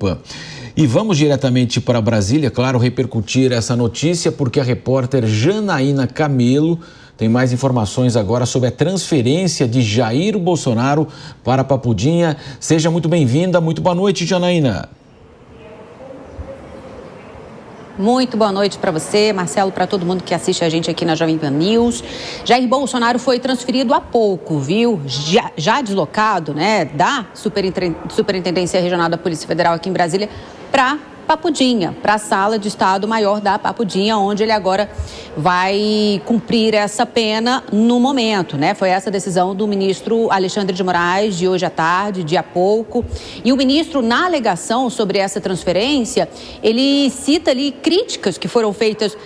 Pan. E vamos diretamente para Brasília, claro, repercutir essa notícia, porque a repórter Janaína Camelo tem mais informações agora sobre a transferência de Jair Bolsonaro para Papudinha. Seja muito bem-vinda, muito boa noite, Janaína. Muito boa noite para você, Marcelo, para todo mundo que assiste a gente aqui na Jovem Pan News. Jair Bolsonaro foi transferido há pouco, viu? Já deslocado, né, da Superintendência Regional da Polícia Federal aqui em Brasília para Papudinha, para a Sala de Estado-Maior da Papudinha, onde ele agora vai cumprir essa pena no momento, né? Foi essa decisão do ministro Alexandre de Moraes de hoje à tarde, de há pouco. E o ministro, na alegação sobre essa transferência, ele cita ali críticas que foram feitas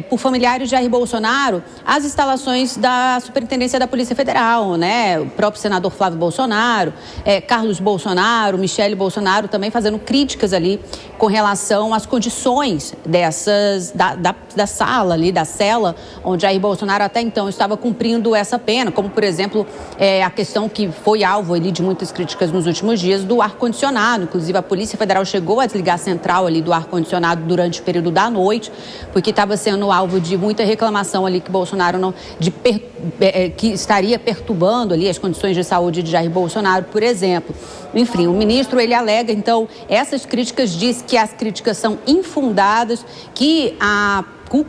por familiares de Jair Bolsonaro às instalações da Superintendência da Polícia Federal, né? O próprio senador Flávio Bolsonaro, Carlos Bolsonaro, Michele Bolsonaro também fazendo críticas ali com relação às condições dessas, da sala ali, da cela, onde Jair Bolsonaro até então estava cumprindo essa pena, como, por exemplo, a questão que foi alvo ali de muitas críticas nos últimos dias do ar-condicionado. Inclusive, a Polícia Federal chegou a desligar a central ali do ar-condicionado durante o período da noite, porque estava sendo alvo de muita reclamação ali que Bolsonaro que estaria perturbando ali as condições de saúde de Jair Bolsonaro, por exemplo. Enfim, o ministro, ele alega, então, essas críticas, diz que as críticas são infundadas, que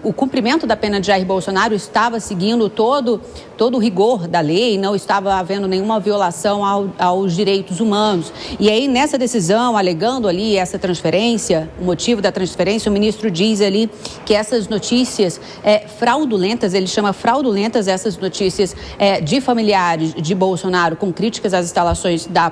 o cumprimento da pena de Jair Bolsonaro estava seguindo todo o rigor da lei, não estava havendo nenhuma violação aos direitos humanos. E aí, nessa decisão, alegando ali essa transferência, o motivo da transferência, o ministro diz ali que essas notícias fraudulentas, ele chama fraudulentas essas notícias de familiares de Bolsonaro com críticas às instalações da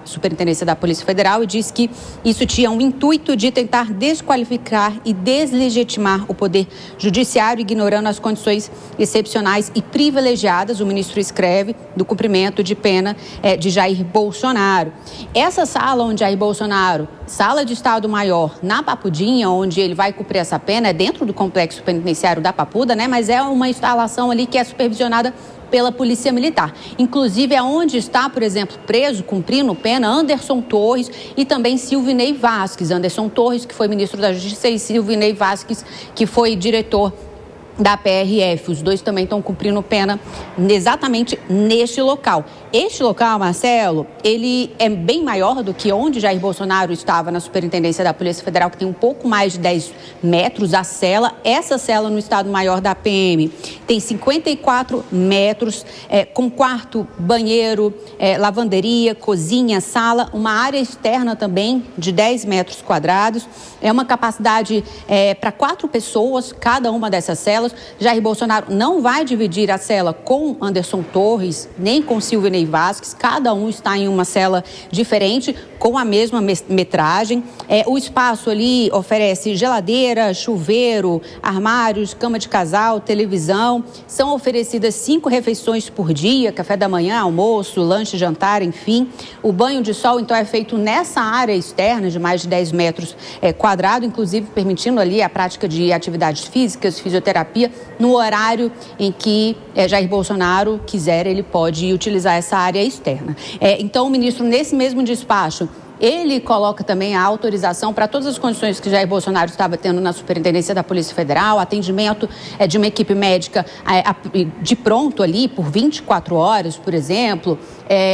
Superintendência da Polícia Federal, e diz que isso tinha um intuito de tentar desqualificar e deslegitimar o poder judiciário, ignorando as condições excepcionais e privilegiadas, o ministro escreve, do cumprimento de pena de Jair Bolsonaro. Essa sala onde Jair Bolsonaro, Sala de Estado-Maior, na Papudinha, onde ele vai cumprir essa pena, é dentro do complexo penitenciário da Papuda, né? Mas é uma instalação ali que é supervisionada pela Polícia Militar. Inclusive, é onde está, por exemplo, preso, cumprindo pena, Anderson Torres e também Silvinei Vasquez. Anderson Torres, que foi ministro da Justiça, e Silvinei Vasquez, que foi diretor da PRF. Os dois também estão cumprindo pena exatamente neste local. Este local, Marcelo, ele é bem maior do que onde Jair Bolsonaro estava na Superintendência da Polícia Federal, que tem um pouco mais de 10 metros a cela. Essa cela no Estado-Maior da PM tem 54 metros, com quarto, banheiro, lavanderia, cozinha, sala, uma área externa também de 10 metros quadrados. É uma capacidade para 4 pessoas, cada uma dessas celas. Jair Bolsonaro não vai dividir a cela com Anderson Torres, nem com Silvinei Vasquez. Cada um está em uma cela diferente, com a mesma metragem. O espaço ali oferece geladeira, chuveiro, armários, cama de casal, televisão. São oferecidas 5 refeições por dia, café da manhã, almoço, lanche, jantar, enfim. O banho de sol, então, é feito nessa área externa de mais de 10 metros quadrados, inclusive permitindo ali a prática de atividades físicas, fisioterapia, no horário em que Jair Bolsonaro quiser, ele pode utilizar essa área externa. Então, o ministro, nesse mesmo despacho, ele coloca também a autorização para todas as condições que Jair Bolsonaro estava tendo na Superintendência da Polícia Federal, atendimento de uma equipe médica de pronto ali por 24 horas, por exemplo,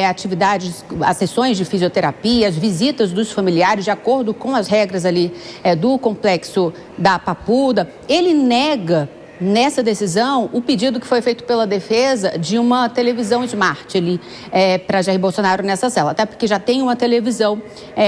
atividades, as sessões de fisioterapia, as visitas dos familiares de acordo com as regras ali do complexo da Papuda. Ele nega nessa decisão o pedido que foi feito pela defesa de uma televisão smart ali para Jair Bolsonaro nessa cela, até porque já tem uma televisão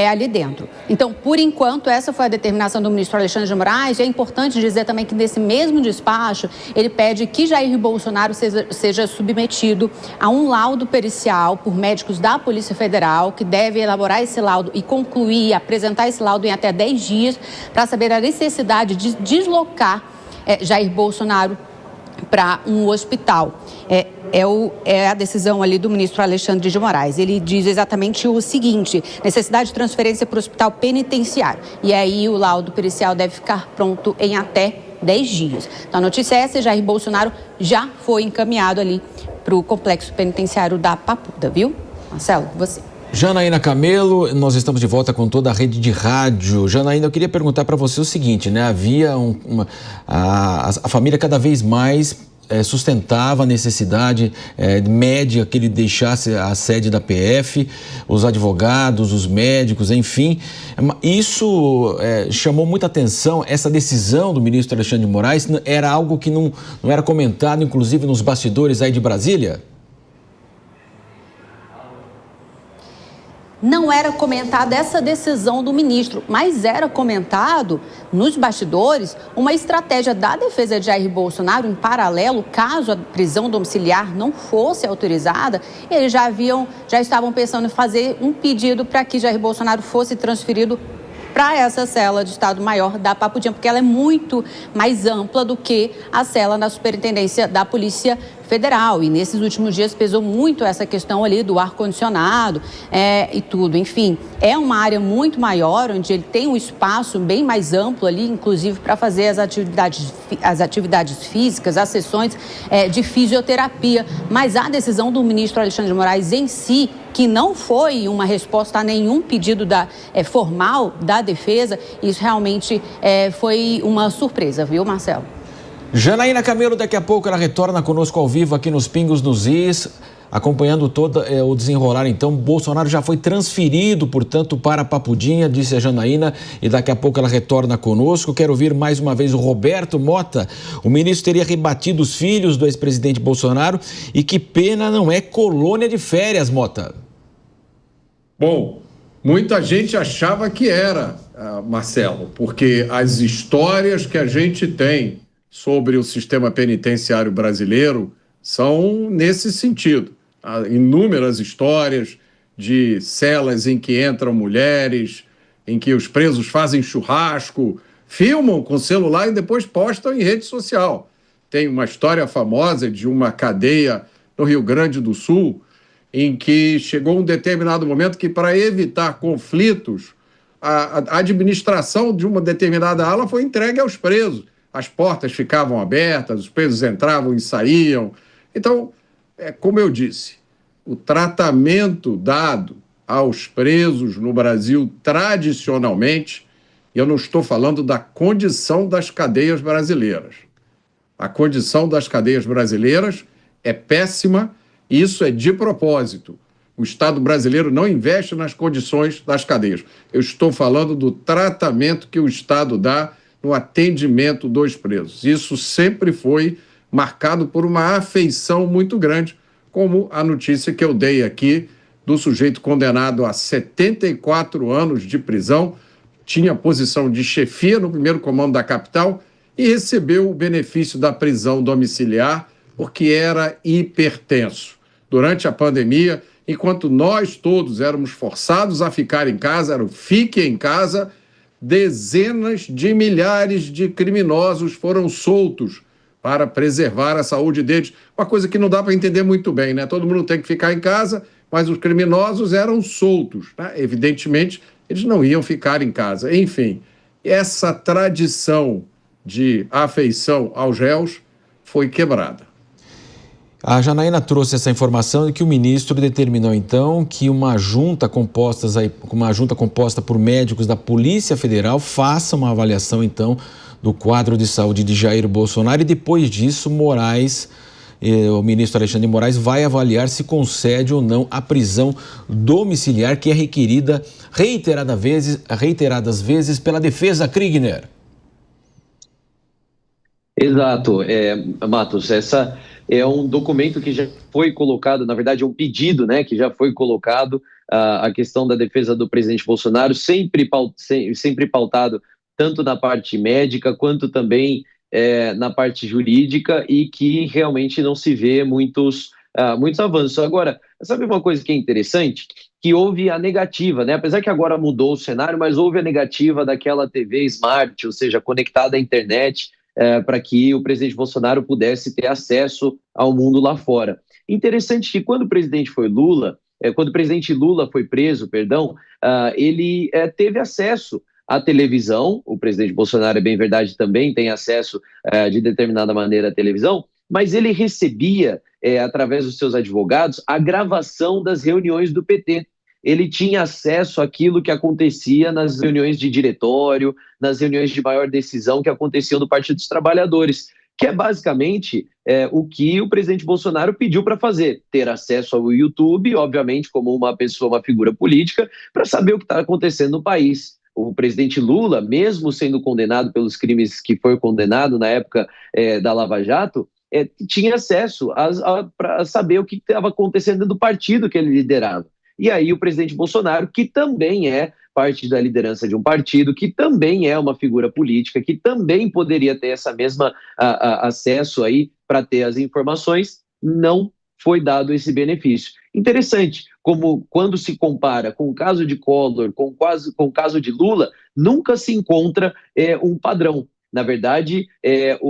ali dentro. Então, por enquanto, essa foi a determinação do ministro Alexandre de Moraes. E é importante dizer também que nesse mesmo despacho ele pede que Jair Bolsonaro seja submetido a um laudo pericial por médicos da Polícia Federal, que deve elaborar esse laudo e concluir, apresentar esse laudo em até 10 dias, para saber a necessidade de deslocar Jair Bolsonaro para um hospital. É a decisão ali do ministro Alexandre de Moraes. Ele diz exatamente o seguinte: necessidade de transferência para o hospital penitenciário. E aí o laudo pericial deve ficar pronto em até 10 dias. Então a notícia é essa: Jair Bolsonaro já foi encaminhado ali para o complexo penitenciário da Papuda, viu? Marcelo, você. Janaína Camelo, nós estamos de volta com toda a rede de rádio. Janaína, eu queria perguntar para você o seguinte, né? Havia a família cada vez mais sustentava a necessidade médica que ele deixasse a sede da PF, os advogados, os médicos, enfim. Isso chamou muita atenção, essa decisão do ministro Alexandre de Moraes era algo que não era comentado, inclusive nos bastidores aí de Brasília? Não era comentada essa decisão do ministro, mas era comentado nos bastidores uma estratégia da defesa de Jair Bolsonaro em paralelo, caso a prisão domiciliar não fosse autorizada, eles já estavam pensando em fazer um pedido para que Jair Bolsonaro fosse transferido para essa cela de Estado-Maior da Papudim, porque ela é muito mais ampla do que a cela na Superintendência da Polícia Federal. E nesses últimos dias pesou muito essa questão ali do ar-condicionado e tudo. Enfim, é uma área muito maior, onde ele tem um espaço bem mais amplo ali, inclusive para fazer as atividades físicas, as sessões de fisioterapia. Mas a decisão do ministro Alexandre de Moraes em si, que não foi uma resposta a nenhum pedido formal da defesa, isso realmente foi uma surpresa, viu, Marcelo? Janaína Camelo, daqui a pouco ela retorna conosco ao vivo aqui nos Pingos nos Is, acompanhando todo o desenrolar. Então, Bolsonaro já foi transferido, portanto, para Papudinha, disse a Janaína, e daqui a pouco ela retorna conosco. Quero ouvir mais uma vez o Roberto Mota. O ministro teria rebatido os filhos do ex-presidente Bolsonaro e que pena não é colônia de férias, Mota. Bom, muita gente achava que era, Marcelo, porque as histórias que a gente tem sobre o sistema penitenciário brasileiro são nesse sentido. Há inúmeras histórias de celas em que entram mulheres, em que os presos fazem churrasco, filmam com celular e depois postam em rede social. Tem uma história famosa de uma cadeia no Rio Grande do Sul, em que chegou um determinado momento que, para evitar conflitos, a administração de uma determinada ala foi entregue aos presos. As portas ficavam abertas, os presos entravam e saíam. Então, como eu disse, o tratamento dado aos presos no Brasil tradicionalmente, e eu não estou falando da condição das cadeias brasileiras. A condição das cadeias brasileiras é péssima e isso é de propósito. O Estado brasileiro não investe nas condições das cadeias. Eu estou falando do tratamento que o Estado dá no atendimento dos presos. Isso sempre foi marcado por uma afeição muito grande, como a notícia que eu dei aqui do sujeito condenado a 74 anos de prisão, tinha posição de chefia no primeiro comando da capital e recebeu o benefício da prisão domiciliar porque era hipertenso. Durante a pandemia, enquanto nós todos éramos forçados a ficar em casa, era o fique em casa, dezenas de milhares de criminosos foram soltos para preservar a saúde deles. Uma coisa que não dá para entender muito bem, né? Todo mundo tem que ficar em casa, mas os criminosos eram soltos, né? Evidentemente, eles não iam ficar em casa. Enfim, essa tradição de afeição aos réus foi quebrada. A Janaína trouxe essa informação de que o ministro determinou, então, que uma junta composta por médicos da Polícia Federal faça uma avaliação, então, do quadro de saúde de Jair Bolsonaro e depois disso, o ministro Alexandre de Moraes vai avaliar se concede ou não a prisão domiciliar que é requerida reiteradas vezes pela defesa. Kriegner. Exato, Matos, essa é um documento que já foi colocado, na verdade é um pedido, né, que já foi colocado, a questão da defesa do presidente Bolsonaro, sempre pautado tanto na parte médica quanto também na parte jurídica e que realmente não se vê muitos avanços. Agora, sabe uma coisa que é interessante? Que houve a negativa, né? Apesar que agora mudou o cenário, mas houve a negativa daquela TV Smart, ou seja, conectada à internet, para que o presidente Bolsonaro pudesse ter acesso ao mundo lá fora. Interessante que quando o presidente Lula foi preso, ele teve acesso à televisão. O presidente Bolsonaro, é bem verdade, também tem acesso de determinada maneira à televisão, mas ele recebia, através dos seus advogados, a gravação das reuniões do PT. ele tinha acesso àquilo que acontecia nas reuniões de diretório, nas reuniões de maior decisão que aconteciam no Partido dos Trabalhadores, que é basicamente o que o presidente Bolsonaro pediu para fazer, ter acesso ao YouTube, obviamente como uma pessoa, uma figura política, para saber o que está acontecendo no país. O presidente Lula, mesmo sendo condenado pelos crimes que foi condenado na época da Lava Jato, tinha acesso para saber o que estava acontecendo dentro do partido que ele liderava. E aí o presidente Bolsonaro, que também é parte da liderança de um partido, que também é uma figura política, que também poderia ter essa mesma acesso aí para ter as informações, não foi dado esse benefício. Interessante, como quando se compara com o caso de Collor, com o caso de Lula, nunca se encontra um padrão. Na verdade,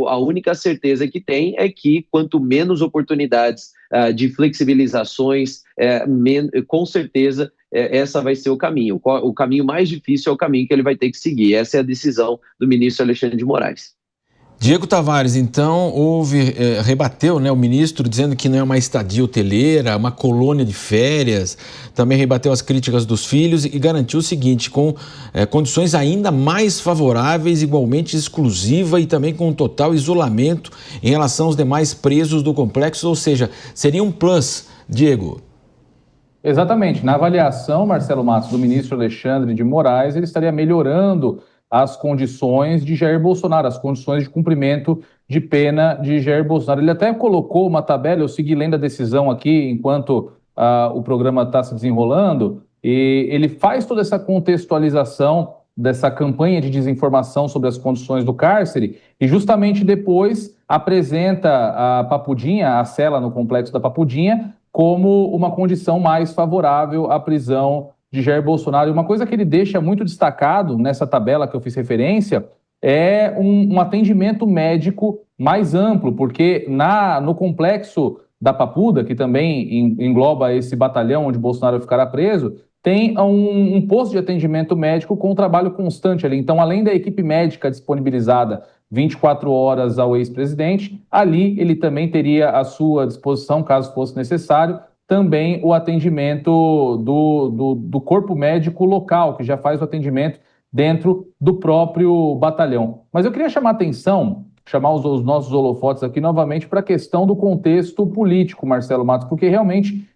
a única certeza que tem é que quanto menos oportunidades de flexibilizações, com certeza essa vai ser o caminho. O caminho mais difícil é o caminho que ele vai ter que seguir. Essa é a decisão do ministro Alexandre de Moraes. Diego Tavares, então, rebateu, né, o ministro dizendo que não é uma estadia hoteleira, uma colônia de férias, também rebateu as críticas dos filhos e garantiu o seguinte, com condições ainda mais favoráveis, igualmente exclusiva e também com total isolamento em relação aos demais presos do complexo, ou seja, seria um plus, Diego. Exatamente, na avaliação, Marcelo Matos, do ministro Alexandre de Moraes, ele estaria melhorando as condições de Jair Bolsonaro, as condições de cumprimento de pena de Jair Bolsonaro. Ele até colocou uma tabela, eu segui lendo a decisão aqui enquanto o programa está se desenrolando, e ele faz toda essa contextualização dessa campanha de desinformação sobre as condições do cárcere e justamente depois apresenta a Papudinha, a cela no complexo da Papudinha, como uma condição mais favorável à prisão de Jair Bolsonaro. E uma coisa que ele deixa muito destacado nessa tabela que eu fiz referência é um atendimento médico mais amplo, porque no complexo da Papuda, que também engloba esse batalhão onde Bolsonaro ficará preso, tem um posto de atendimento médico com um trabalho constante ali. Então, além da equipe médica disponibilizada 24 horas ao ex-presidente, ali ele também teria à sua disposição, caso fosse necessário, também o atendimento do corpo médico local, que já faz o atendimento dentro do próprio batalhão. Mas eu queria chamar a atenção, chamar os nossos holofotes aqui novamente para a questão do contexto político, Marcelo Matos, porque realmente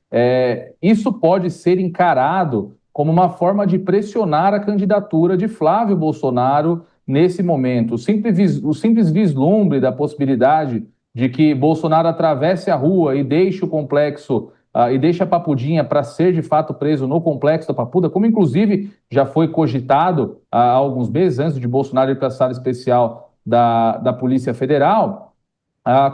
isso pode ser encarado como uma forma de pressionar a candidatura de Flávio Bolsonaro nesse momento. O simples vislumbre da possibilidade de que Bolsonaro atravesse a rua e deixe o complexo e deixa a Papudinha para ser de fato preso no complexo da Papuda, como inclusive já foi cogitado há alguns meses, antes de Bolsonaro ir para a sala especial da Polícia Federal,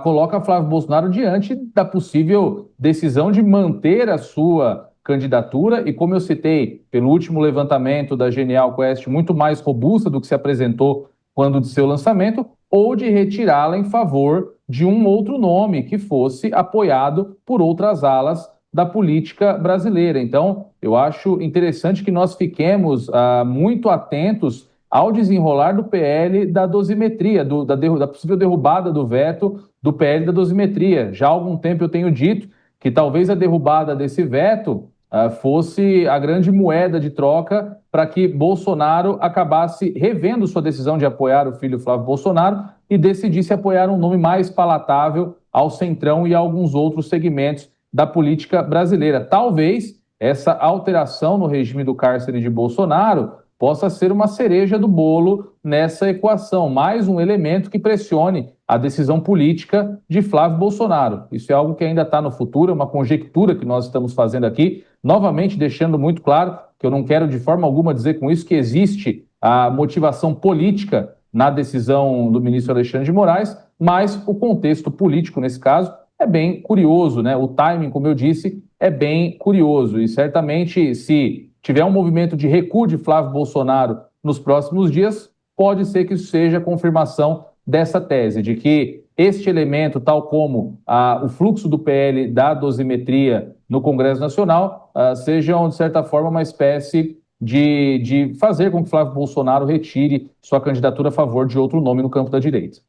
coloca Flávio Bolsonaro diante da possível decisão de manter a sua candidatura e, como eu citei, pelo último levantamento da Genial Quest, muito mais robusta do que se apresentou quando de seu lançamento, ou de retirá-la em favor de um outro nome que fosse apoiado por outras alas da política brasileira. Então, eu acho interessante que nós fiquemos muito atentos ao desenrolar do PL da dosimetria, da possível derrubada do veto do PL da dosimetria. Já há algum tempo eu tenho dito que talvez a derrubada desse veto fosse a grande moeda de troca para que Bolsonaro acabasse revendo sua decisão de apoiar o filho Flávio Bolsonaro e decidisse apoiar um nome mais palatável ao Centrão e a alguns outros segmentos da política brasileira. Talvez essa alteração no regime do cárcere de Bolsonaro possa ser uma cereja do bolo nessa equação, mais um elemento que pressione a decisão política de Flávio Bolsonaro. Isso é algo que ainda está no futuro, é uma conjectura que nós estamos fazendo aqui, novamente deixando muito claro que eu não quero de forma alguma dizer com isso que existe a motivação política na decisão do ministro Alexandre de Moraes, mas o contexto político nesse caso é bem curioso, né? O timing, como eu disse, é bem curioso e certamente se tiver um movimento de recuo de Flávio Bolsonaro nos próximos dias, pode ser que isso seja a confirmação dessa tese, de que este elemento, tal como o fluxo do PL da dosimetria no Congresso Nacional, sejam, de certa forma, uma espécie de fazer com que Flávio Bolsonaro retire sua candidatura a favor de outro nome no campo da direita.